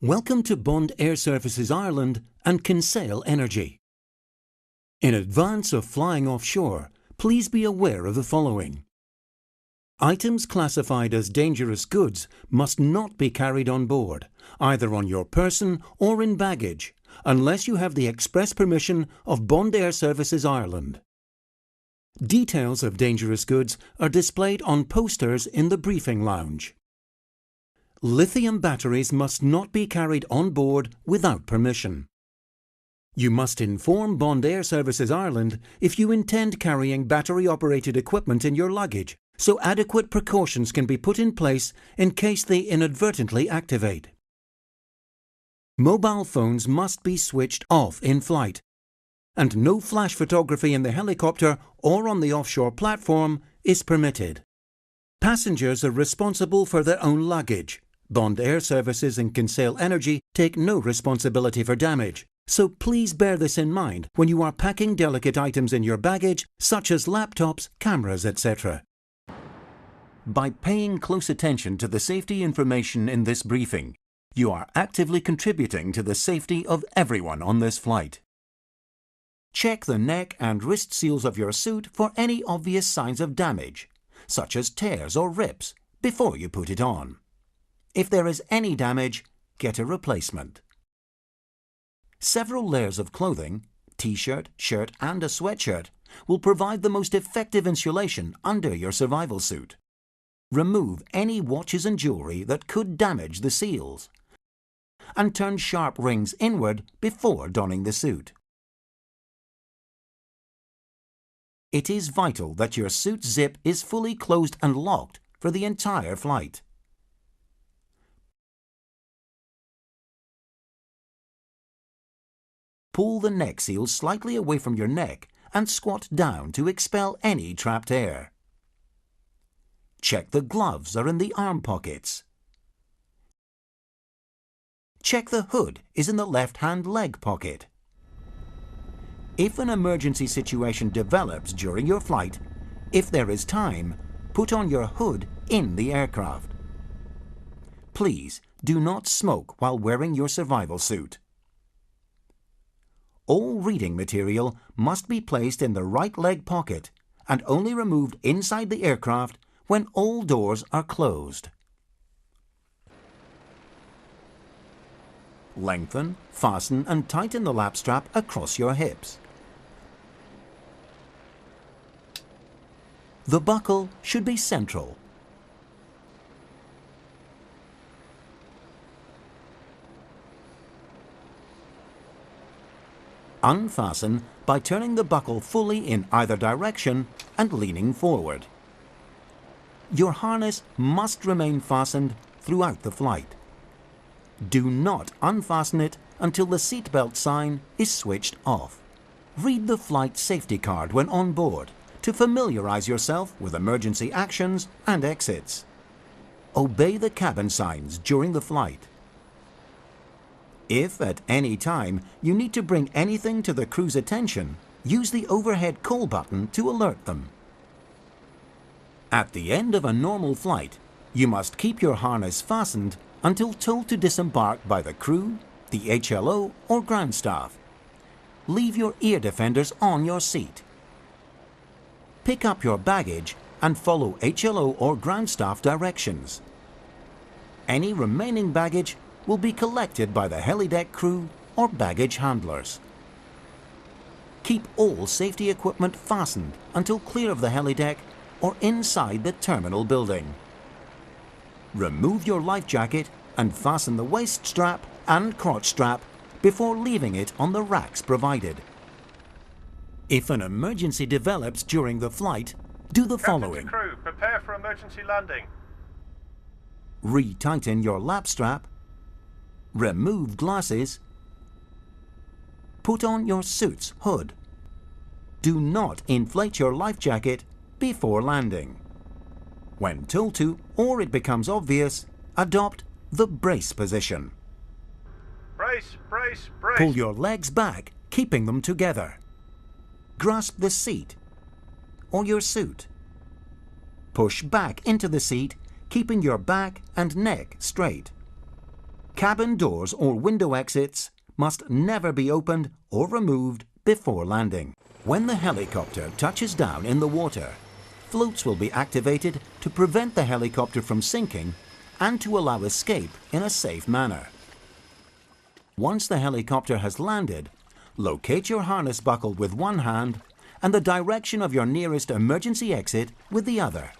Welcome to Bond Air Services Ireland and KEL Energy. In advance of flying offshore, please be aware of the following. Items classified as dangerous goods must not be carried on board, either on your person or in baggage, unless you have the express permission of Bond Air Services Ireland. Details of dangerous goods are displayed on posters in the briefing lounge. Lithium batteries must not be carried on board without permission. You must inform Bond Air Services Ireland if you intend carrying battery-operated equipment in your luggage, so adequate precautions can be put in place in case they inadvertently activate. Mobile phones must be switched off in flight, and no flash photography in the helicopter or on the offshore platform is permitted. Passengers are responsible for their own luggage. Bond Air Services and KEL Energy take no responsibility for damage, so please bear this in mind when you are packing delicate items in your baggage, such as laptops, cameras, etc. By paying close attention to the safety information in this briefing, you are actively contributing to the safety of everyone on this flight. Check the neck and wrist seals of your suit for any obvious signs of damage, such as tears or rips, before you put it on. If there is any damage, get a replacement. Several layers of clothing, t-shirt, shirt and a sweatshirt, will provide the most effective insulation under your survival suit. Remove any watches and jewellery that could damage the seals, and turn sharp rings inward before donning the suit. It is vital that your suit zip is fully closed and locked for the entire flight. Pull the neck seal slightly away from your neck and squat down to expel any trapped air. Check the gloves are in the arm pockets. Check the hood is in the left-hand leg pocket. If an emergency situation develops during your flight, if there is time, put on your hood in the aircraft. Please do not smoke while wearing your survival suit. All reading material must be placed in the right leg pocket and only removed inside the aircraft when all doors are closed. Lengthen, fasten and tighten the lap strap across your hips. The buckle should be central. Unfasten by turning the buckle fully in either direction and leaning forward. Your harness must remain fastened throughout the flight. Do not unfasten it until the seatbelt sign is switched off. Read the flight safety card when on board to familiarize yourself with emergency actions and exits. Obey the cabin signs during the flight. If at any time you need to bring anything to the crew's attention, use the overhead call button to alert them. At the end of a normal flight, you must keep your harness fastened until told to disembark by the crew, the HLO or ground staff. Leave your ear defenders on your seat. Pick up your baggage and follow HLO or ground staff directions. Any remaining baggage will be collected by the helideck crew or baggage handlers. Keep all safety equipment fastened until clear of the helideck or inside the terminal building. Remove your life jacket and fasten the waist strap and crotch strap before leaving it on the racks provided. If an emergency develops during the flight, do the following. Captain to crew, prepare for emergency landing. Retighten your lap strap. Remove glasses. Put on your suit's hood. Do not inflate your life jacket before landing. When told to, or it becomes obvious, adopt the brace position. Brace, brace, brace. Pull your legs back, keeping them together. Grasp the seat or your suit. Push back into the seat, keeping your back and neck straight. cabin doors or window exits must never be opened or removed before landing. When the helicopter touches down in the water, floats will be activated to prevent the helicopter from sinking and to allow escape in a safe manner. Once the helicopter has landed, locate your harness buckle with one hand and the direction of your nearest emergency exit with the other.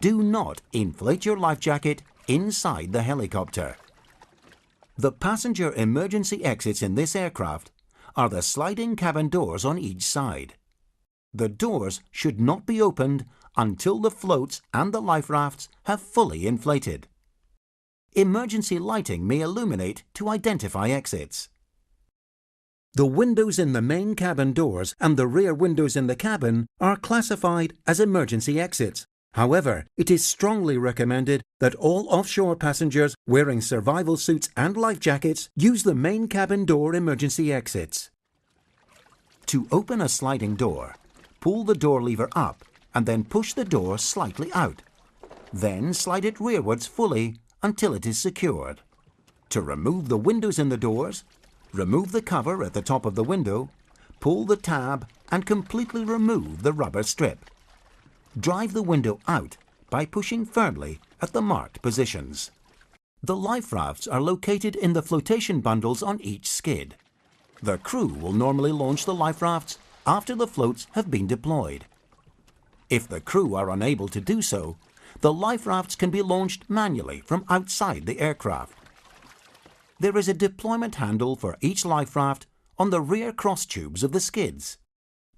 Do not inflate your life jacket inside the helicopter. The passenger emergency exits in this aircraft are the sliding cabin doors on each side. The doors should not be opened until the floats and the life rafts have fully inflated. Emergency lighting may illuminate to identify exits. The windows in the main cabin doors and the rear windows in the cabin are classified as emergency exits. However, it is strongly recommended that all offshore passengers wearing survival suits and life jackets use the main cabin door emergency exits. To open a sliding door, pull the door lever up and then push the door slightly out. Then slide it rearwards fully until it is secured. To remove the windows in the doors, remove the cover at the top of the window, pull the tab and completely remove the rubber strip. Drive the window out by pushing firmly at the marked positions. The life rafts are located in the flotation bundles on each skid. The crew will normally launch the life rafts after the floats have been deployed. If the crew are unable to do so, the life rafts can be launched manually from outside the aircraft. There is a deployment handle for each life raft on the rear cross tubes of the skids.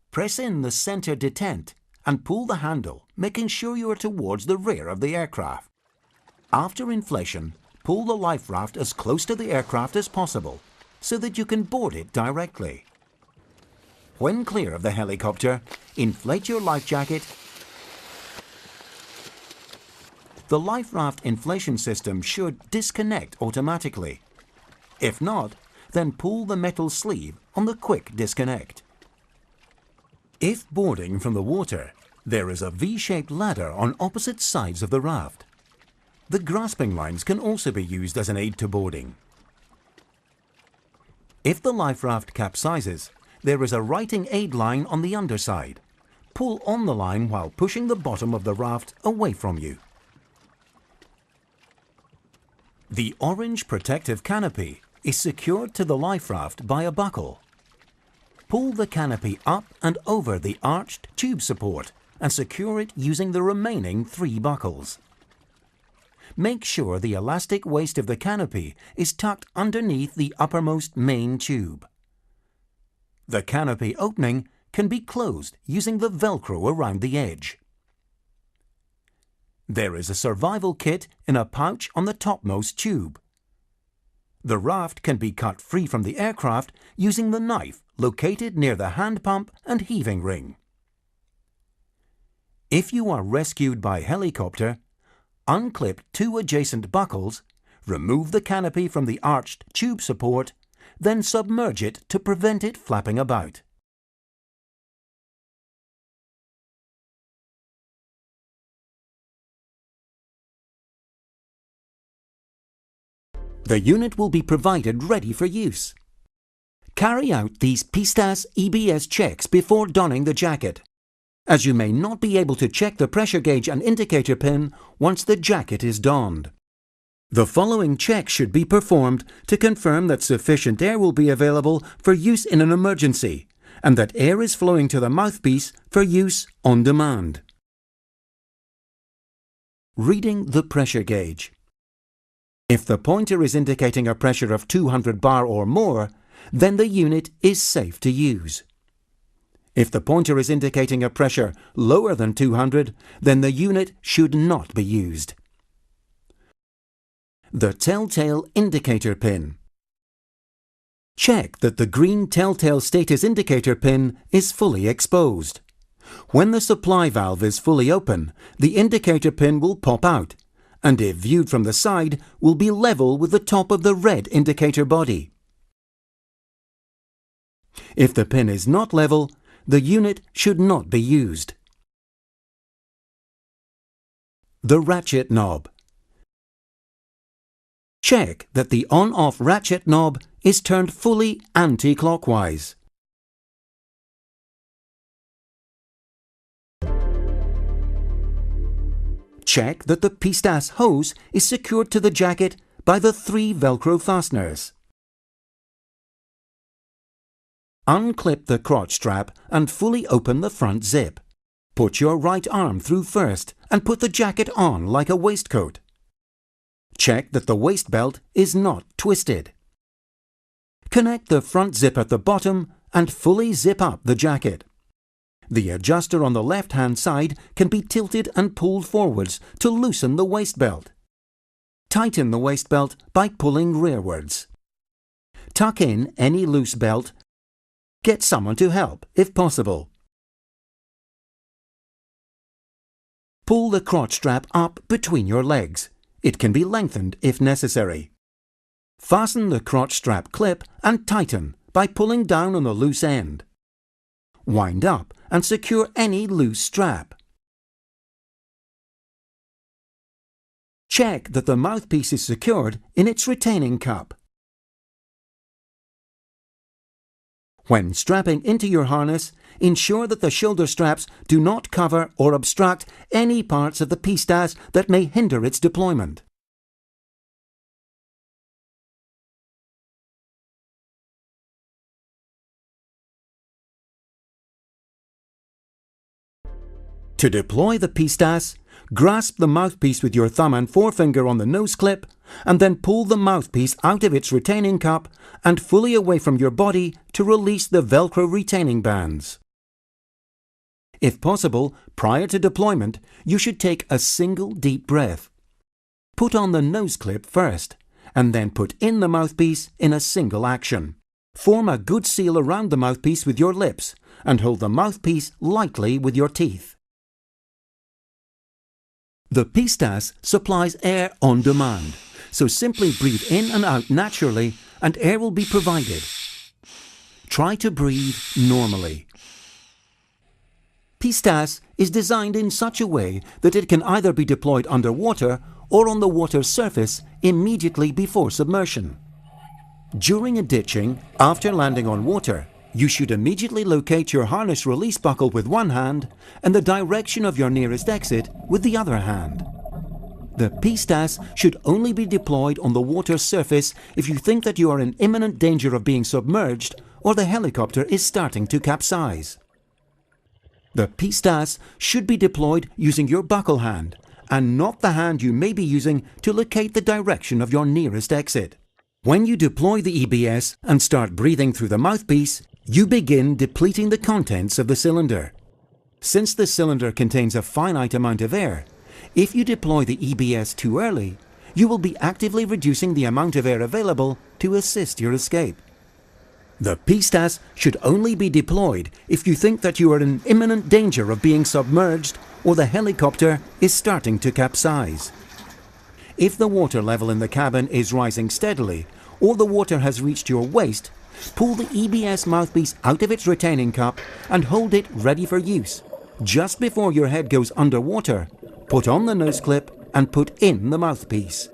Press in the center detent and pull the handle, making sure you are towards the rear of the aircraft. After inflation, pull the life raft as close to the aircraft as possible so that you can board it directly. When clear of the helicopter, inflate your life jacket. The life raft inflation system should disconnect automatically. If not, then pull the metal sleeve on the quick disconnect. If boarding from the water, there is a V-shaped ladder on opposite sides of the raft. The grasping lines can also be used as an aid to boarding. If the life raft capsizes, there is a righting aid line on the underside. Pull on the line while pushing the bottom of the raft away from you. The orange protective canopy is secured to the life raft by a buckle. Pull the canopy up and over the arched tube support and secure it using the remaining 3 buckles. Make sure the elastic waist of the canopy is tucked underneath the uppermost main tube. The canopy opening can be closed using the Velcro around the edge. There is a survival kit in a pouch on the topmost tube. The raft can be cut free from the aircraft using the knife located near the hand pump and heaving ring. If you are rescued by helicopter, unclip 2 adjacent buckles, remove the canopy from the arched tube support, then submerge it to prevent it flapping about. The unit will be provided ready for use. Carry out these PISTAS EBS checks before donning the jacket, as you may not be able to check the pressure gauge and indicator pin once the jacket is donned. The following checks should be performed to confirm that sufficient air will be available for use in an emergency and that air is flowing to the mouthpiece for use on demand. Reading the pressure gauge. If the pointer is indicating a pressure of 200 bar or more, then the unit is safe to use. If the pointer is indicating a pressure lower than 200, then the unit should not be used. The telltale indicator pin. Check that the green telltale status indicator pin is fully exposed. When the supply valve is fully open, the indicator pin will pop out, and if viewed from the side, will be level with the top of the red indicator body. If the pin is not level, the unit should not be used. The ratchet knob. Check that the on-off ratchet knob is turned fully anti-clockwise. Check that the pistas hose is secured to the jacket by the 3 Velcro fasteners. Unclip the crotch strap and fully open the front zip. Put your right arm through first and put the jacket on like a waistcoat. Check that the waist belt is not twisted. Connect the front zip at the bottom and fully zip up the jacket. The adjuster on the left-hand side can be tilted and pulled forwards to loosen the waist belt. Tighten the waist belt by pulling rearwards. Tuck in any loose belt. Get someone to help if possible. Pull the crotch strap up between your legs. It can be lengthened if necessary. Fasten the crotch strap clip and tighten by pulling down on the loose end. Wind up and secure any loose strap. Check that the mouthpiece is secured in its retaining cup. When strapping into your harness, ensure that the shoulder straps do not cover or obstruct any parts of the pistas that may hinder its deployment. To deploy the pistas, grasp the mouthpiece with your thumb and forefinger on the nose clip, and then pull the mouthpiece out of its retaining cup and fully away from your body to release the Velcro retaining bands. If possible, prior to deployment, you should take a single deep breath. Put on the nose clip first, and then put in the mouthpiece in a single action. Form a good seal around the mouthpiece with your lips, and hold the mouthpiece lightly with your teeth. The pistas supplies air on demand, so simply breathe in and out naturally and air will be provided. Try to breathe normally. Pistas is designed in such a way that it can either be deployed underwater or on the water's surface immediately before submersion. During a ditching, after landing on water, you should immediately locate your harness release buckle with one hand and the direction of your nearest exit with the other hand. The pistas should only be deployed on the water's surface if you think that you are in imminent danger of being submerged or the helicopter is starting to capsize. The pistas should be deployed using your buckle hand and not the hand you may be using to locate the direction of your nearest exit. When you deploy the EBS and start breathing through the mouthpiece, you begin depleting the contents of the cylinder. Since the cylinder contains a finite amount of air, if you deploy the EBS too early, you will be actively reducing the amount of air available to assist your escape. The pistas should only be deployed if you think that you are in imminent danger of being submerged or the helicopter is starting to capsize. If the water level in the cabin is rising steadily or the water has reached your waist, pull the EBS mouthpiece out of its retaining cup and hold it ready for use. Just before your head goes underwater, put on the nose clip and put in the mouthpiece.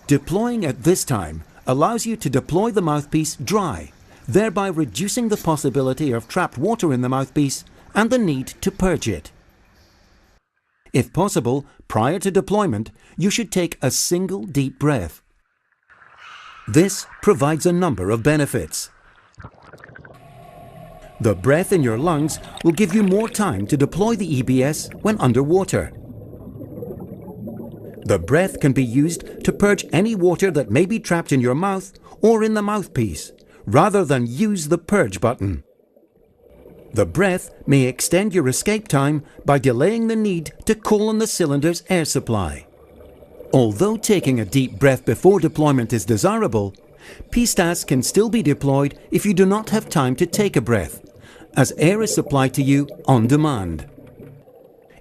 Deploying at this time allows you to deploy the mouthpiece dry, thereby reducing the possibility of trapped water in the mouthpiece and the need to purge it. If possible, prior to deployment, you should take a single deep breath. This provides a number of benefits. The breath in your lungs will give you more time to deploy the EBS when underwater. The breath can be used to purge any water that may be trapped in your mouth or in the mouthpiece, rather than use the purge button. The breath may extend your escape time by delaying the need to call on the cylinder's air supply. Although taking a deep breath before deployment is desirable, pistas can still be deployed if you do not have time to take a breath, as air is supplied to you on demand.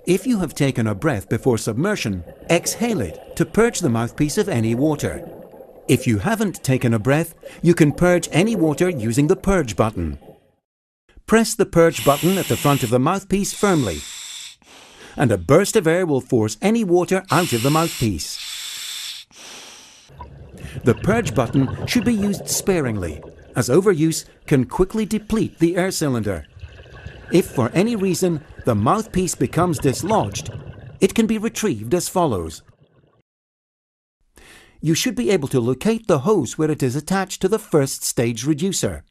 If you have taken a breath before submersion, exhale it to purge the mouthpiece of any water. If you haven't taken a breath, you can purge any water using the purge button. Press the purge button at the front of the mouthpiece firmly, and a burst of air will force any water out of the mouthpiece. The purge button should be used sparingly, as overuse can quickly deplete the air cylinder. If for any reason the mouthpiece becomes dislodged, it can be retrieved as follows. You should be able to locate the hose where it is attached to the first stage reducer.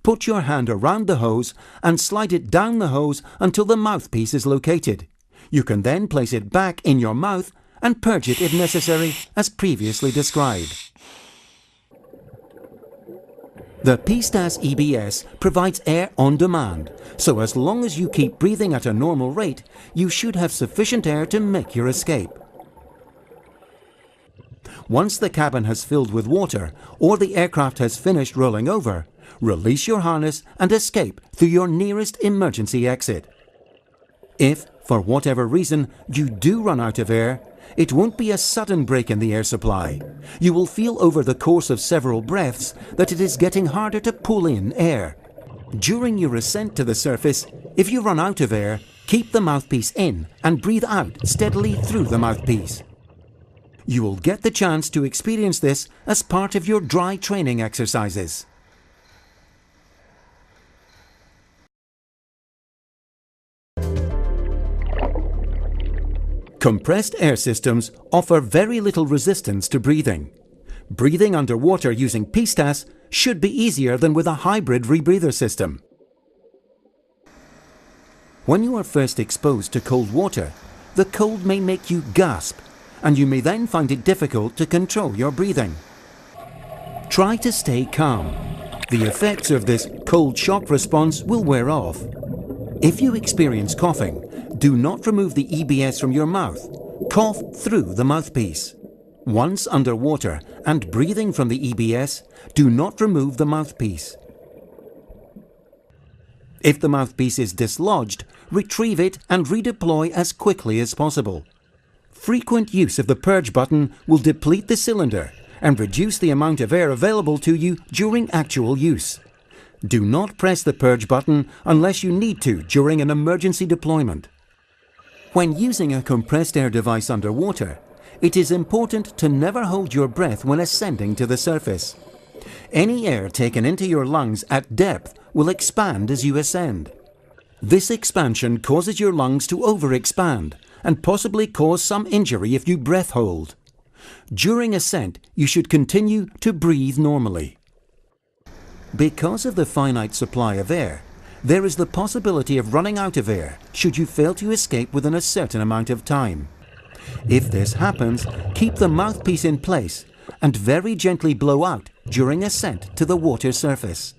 Put your hand around the hose and slide it down the hose until the mouthpiece is located. You can then place it back in your mouth and purge it if necessary, as previously described. The PSTAS EBS provides air on demand, so as long as you keep breathing at a normal rate, you should have sufficient air to make your escape. Once the cabin has filled with water or the aircraft has finished rolling over, release your harness and escape through your nearest emergency exit. If, for whatever reason, you do run out of air, it won't be a sudden break in the air supply. You will feel over the course of several breaths that it is getting harder to pull in air. During your ascent to the surface, if you run out of air, keep the mouthpiece in and breathe out steadily through the mouthpiece. You will get the chance to experience this as part of your dry training exercises. Compressed air systems offer very little resistance to breathing. Breathing underwater using PSTAS should be easier than with a hybrid rebreather system. When you are first exposed to cold water, the cold may make you gasp, and you may then find it difficult to control your breathing. Try to stay calm. The effects of this cold shock response will wear off. If you experience coughing, do not remove the EBS from your mouth. Cough through the mouthpiece. Once underwater and breathing from the EBS, do not remove the mouthpiece. If the mouthpiece is dislodged, retrieve it and redeploy as quickly as possible. Frequent use of the purge button will deplete the cylinder and reduce the amount of air available to you during actual use. Do not press the purge button unless you need to during an emergency deployment. When using a compressed air device underwater, it is important to never hold your breath when ascending to the surface. Any air taken into your lungs at depth will expand as you ascend. This expansion causes your lungs to overexpand and possibly cause some injury if you breath hold. During ascent, you should continue to breathe normally. Because of the finite supply of air, there is the possibility of running out of air should you fail to escape within a certain amount of time. If this happens, keep the mouthpiece in place and very gently blow out during ascent to the water surface.